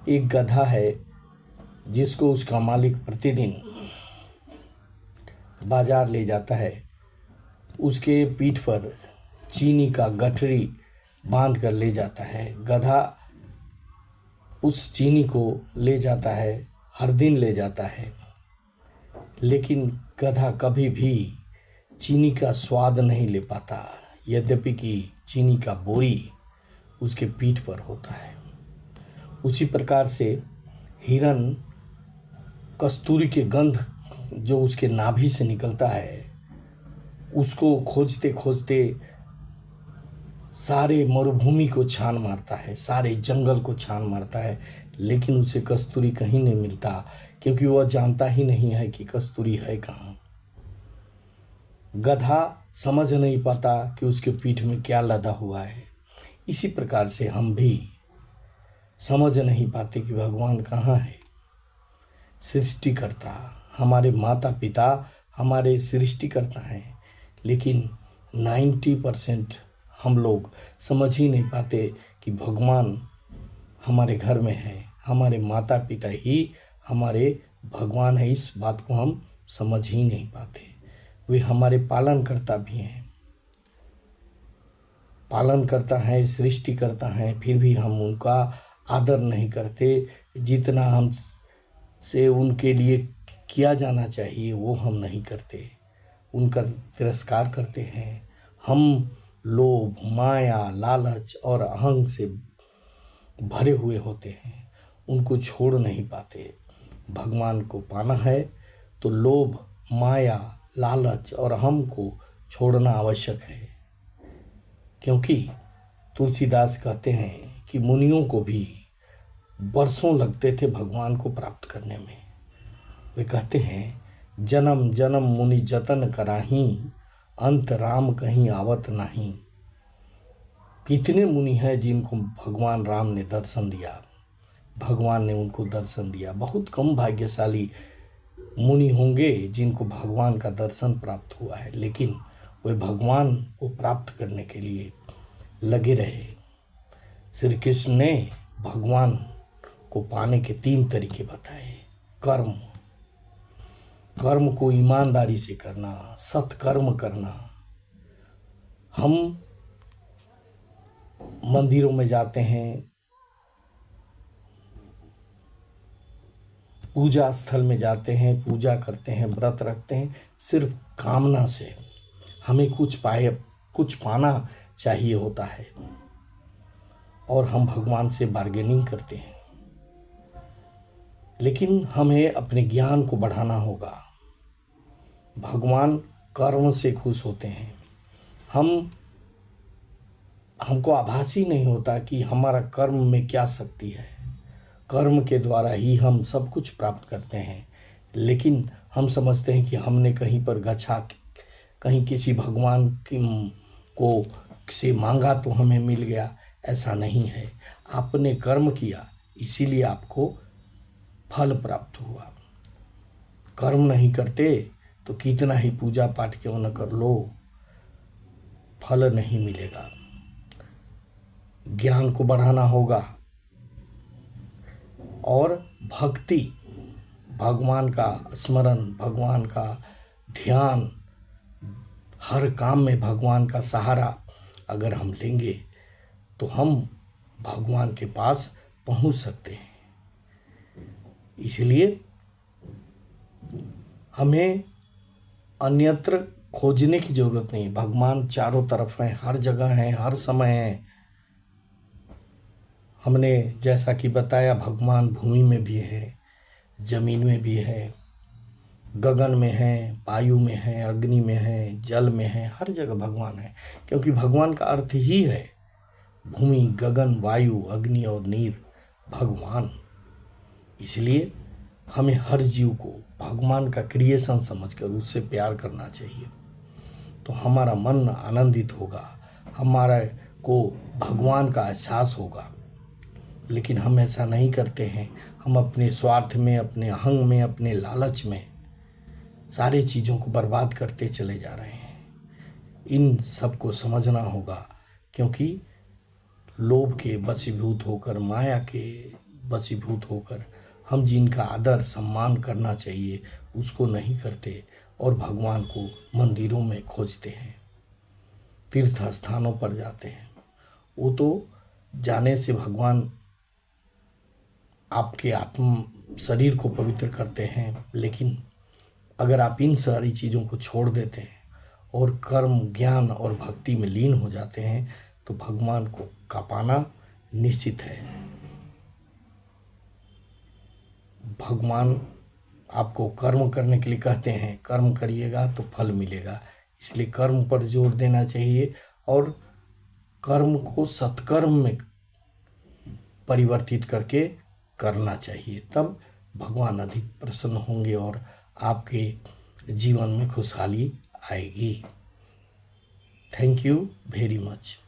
एक गधा है जिसको उसका मालिक प्रतिदिन बाजार ले जाता है। उसके पीठ पर चीनी का गठरी बांध कर ले जाता है। गधा उस चीनी को ले जाता है, हर दिन ले जाता है, लेकिन गधा कभी भी चीनी का स्वाद नहीं ले पाता, यद्यपि कि चीनी का बोरी उसके पीठ पर होता है। उसी प्रकार से हिरन कस्तूरी के गंध जो उसके नाभि से निकलता है, उसको खोजते खोजते सारे मरुभूमि को छान मारता है, सारे जंगल को छान मारता है, लेकिन उसे कस्तूरी कहीं नहीं मिलता, क्योंकि वह जानता ही नहीं है कि कस्तूरी है कहाँ। गधा समझ नहीं पाता कि उसके पीठ में क्या लदा हुआ है। इसी प्रकार से हम भी समझ नहीं पाते कि भगवान कहाँ है। सृष्टिकर्ता, हमारे माता पिता हमारे सृष्टिकर्ता हैं, लेकिन 90% हम लोग समझ ही नहीं पाते कि भगवान हमारे घर में है, हमारे माता पिता ही हमारे भगवान है। इस बात को हम समझ ही नहीं पाते। वे हमारे पालन करता भी हैं, पालन करता है, सृष्टि करता है, फिर भी हम उनका आदर नहीं करते। जितना हम से उनके लिए किया जाना चाहिए वो हम नहीं करते, उनका तिरस्कार करते हैं। हम लोभ, माया, लालच और अहंग से भरे हुए होते हैं, उनको छोड़ नहीं पाते। भगवान को पाना है तो लोभ, माया, लालच और अहम को छोड़ना आवश्यक है, क्योंकि तुलसीदास कहते हैं कि मुनियों को भी बरसों लगते थे भगवान को प्राप्त करने में। वे कहते हैं, जन्म जन्म मुनि जतन कराही, अंत राम कहीं आवत नहीं। कितने मुनि हैं जिनको भगवान राम ने दर्शन दिया, भगवान ने उनको दर्शन दिया। बहुत कम भाग्यशाली मुनि होंगे जिनको भगवान का दर्शन प्राप्त हुआ है, लेकिन वे भगवान को प्राप्त करने के लिए लगे रहे। श्री कृष्ण ने भगवान को पाने के 3 तरीके बताए। कर्म, कर्म को ईमानदारी से करना, सत्कर्म करना। हम मंदिरों में जाते हैं, पूजा स्थल में जाते हैं, पूजा करते हैं, व्रत रखते हैं, सिर्फ कामना से हमें कुछ पाना चाहिए होता है, और हम भगवान से बार्गेनिंग करते हैं। लेकिन हमें अपने ज्ञान को बढ़ाना होगा। भगवान कर्म से खुश होते हैं। हमको आभास ही नहीं होता कि हमारा कर्म में क्या शक्ति है। कर्म के द्वारा ही हम सब कुछ प्राप्त करते हैं, लेकिन हम समझते हैं कि हमने कहीं पर कहीं किसी भगवान को से मांगा तो हमें मिल गया। ऐसा नहीं है। आपने कर्म किया, इसीलिए आपको फल प्राप्त हुआ। कर्म नहीं करते तो कितना ही पूजा पाठ क्यों न कर लो, फल नहीं मिलेगा। ज्ञान को बढ़ाना होगा और भक्ति, भगवान का स्मरण, भगवान का ध्यान, हर काम में भगवान का सहारा अगर हम लेंगे तो हम भगवान के पास पहुंच सकते हैं। इसलिए हमें अन्यत्र खोजने की जरूरत नहीं। भगवान चारों तरफ हैं, हर जगह हैं, हर समय हैं। हमने जैसा कि बताया, भगवान भूमि में भी है, जमीन में भी है, गगन में है, वायु में है, अग्नि में है, जल में है, हर जगह भगवान है। क्योंकि भगवान का अर्थ ही है भूमि, गगन, वायु, अग्नि और नीर, भगवान। इसलिए हमें हर जीव को भगवान का क्रिएशन समझकर उससे प्यार करना चाहिए, तो हमारा मन आनंदित होगा, हमारा को भगवान का एहसास होगा। लेकिन हम ऐसा नहीं करते हैं। हम अपने स्वार्थ में, अपने अहंग में, अपने लालच में सारी चीज़ों को बर्बाद करते चले जा रहे हैं। इन सब को समझना होगा, क्योंकि लोभ के वशीभूत होकर, माया के वशीभूत होकर हम जिनका आदर सम्मान करना चाहिए उसको नहीं करते और भगवान को मंदिरों में खोजते हैं, तीर्थ स्थानों पर जाते हैं। वो तो जाने से भगवान आपके आत्म शरीर को पवित्र करते हैं, लेकिन अगर आप इन सारी चीज़ों को छोड़ देते हैं और कर्म, ज्ञान और भक्ति में लीन हो जाते हैं तो भगवान को का पाना निश्चित है। भगवान आपको कर्म करने के लिए कहते हैं, कर्म करिएगा तो फल मिलेगा, इसलिए कर्म पर जोर देना चाहिए और कर्म को सत्कर्म में परिवर्तित करके करना चाहिए, तब भगवान अधिक प्रसन्न होंगे और आपके जीवन में खुशहाली आएगी। Thank you very much.